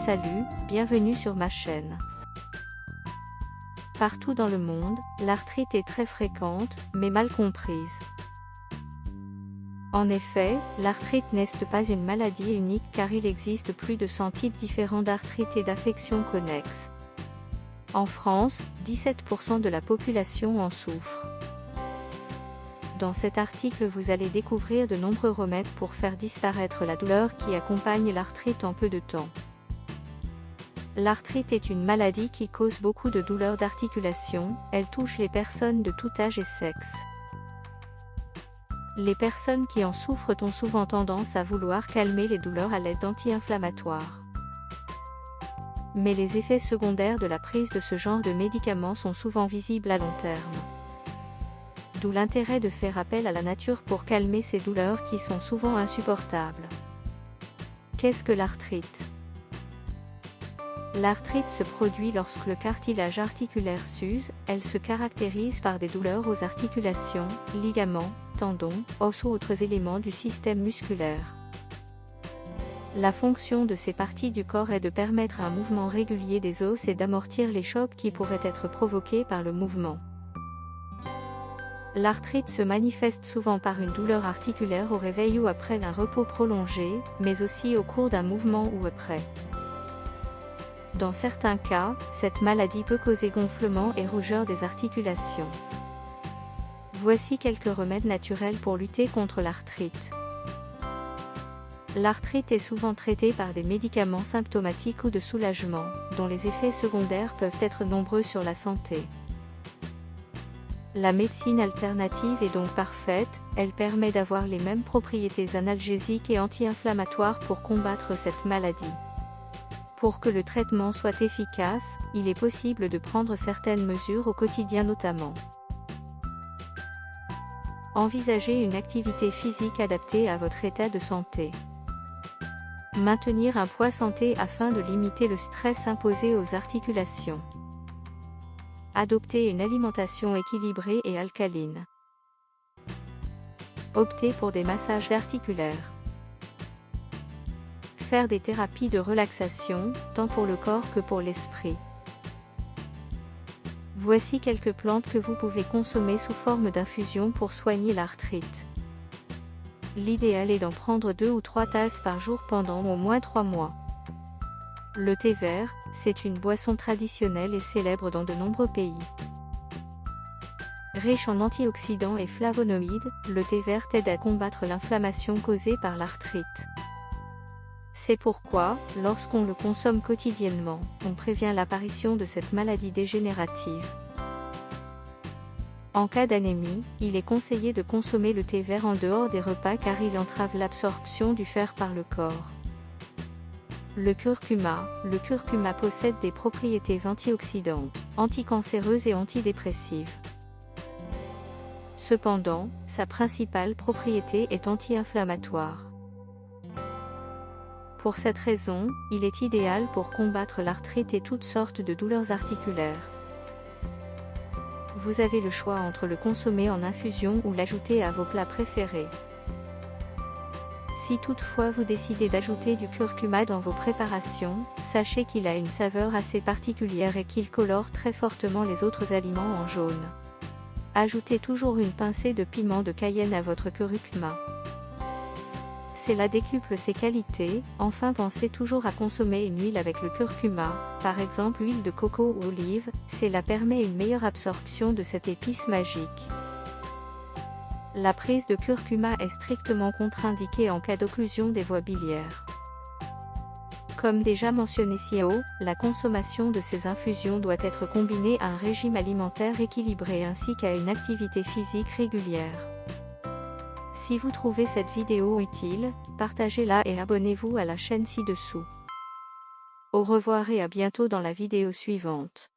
Salut, bienvenue sur ma chaîne. Partout dans le monde, l'arthrite est très fréquente, mais mal comprise. En effet, l'arthrite n'est pas une maladie unique car il existe plus de 100 types différents d'arthrite et d'affections connexes. En France, 17% de la population en souffre. Dans cet article vous allez découvrir de nombreux remèdes pour faire disparaître la douleur qui accompagne l'arthrite en peu de temps. L'arthrite est une maladie qui cause beaucoup de douleurs d'articulation, elle touche les personnes de tout âge et sexe. Les personnes qui en souffrent ont souvent tendance à vouloir calmer les douleurs à l'aide d'anti-inflammatoires. Mais les effets secondaires de la prise de ce genre de médicaments sont souvent visibles à long terme. D'où l'intérêt de faire appel à la nature pour calmer ces douleurs qui sont souvent insupportables. Qu'est-ce que l'arthrite ? L'arthrite se produit lorsque le cartilage articulaire s'use, elle se caractérise par des douleurs aux articulations, ligaments, tendons, os ou autres éléments du système musculaire. La fonction de ces parties du corps est de permettre un mouvement régulier des os et d'amortir les chocs qui pourraient être provoqués par le mouvement. L'arthrite se manifeste souvent par une douleur articulaire au réveil ou après un repos prolongé, mais aussi au cours d'un mouvement ou après. Dans certains cas, cette maladie peut causer gonflement et rougeur des articulations. Voici quelques remèdes naturels pour lutter contre l'arthrite. L'arthrite est souvent traitée par des médicaments symptomatiques ou de soulagement, dont les effets secondaires peuvent être nombreux sur la santé. La médecine alternative est donc parfaite, elle permet d'avoir les mêmes propriétés analgésiques et anti-inflammatoires pour combattre cette maladie. Pour que le traitement soit efficace, il est possible de prendre certaines mesures au quotidien notamment. Envisagez une activité physique adaptée à votre état de santé. Maintenir un poids santé afin de limiter le stress imposé aux articulations. Adopter une alimentation équilibrée et alcaline. Opter pour des massages articulaires. Faire des thérapies de relaxation, tant pour le corps que pour l'esprit. Voici quelques plantes que vous pouvez consommer sous forme d'infusion pour soigner l'arthrite. L'idéal est d'en prendre 2 ou 3 tasses par jour pendant au moins 3 mois. Le thé vert, c'est une boisson traditionnelle et célèbre dans de nombreux pays. Riche en antioxydants et flavonoïdes, le thé vert aide à combattre l'inflammation causée par l'arthrite. C'est pourquoi, lorsqu'on le consomme quotidiennement, on prévient l'apparition de cette maladie dégénérative. En cas d'anémie, il est conseillé de consommer le thé vert en dehors des repas car il entrave l'absorption du fer par le corps. Le curcuma possède des propriétés antioxydantes, anticancéreuses et antidépressives. Cependant, sa principale propriété est anti-inflammatoire. Pour cette raison, il est idéal pour combattre l'arthrite et toutes sortes de douleurs articulaires. Vous avez le choix entre le consommer en infusion ou l'ajouter à vos plats préférés. Si toutefois vous décidez d'ajouter du curcuma dans vos préparations, sachez qu'il a une saveur assez particulière et qu'il colore très fortement les autres aliments en jaune. Ajoutez toujours une pincée de piment de Cayenne à votre curcuma. Cela décuple ses qualités. Enfin, pensez toujours à consommer une huile avec le curcuma, par exemple l'huile de coco ou olive, cela permet une meilleure absorption de cette épice magique. La prise de curcuma est strictement contre-indiquée en cas d'occlusion des voies biliaires. Comme déjà mentionné ci-haut, la consommation de ces infusions doit être combinée à un régime alimentaire équilibré ainsi qu'à une activité physique régulière. Si vous trouvez cette vidéo utile, partagez-la et abonnez-vous à la chaîne ci-dessous. Au revoir et à bientôt dans la vidéo suivante.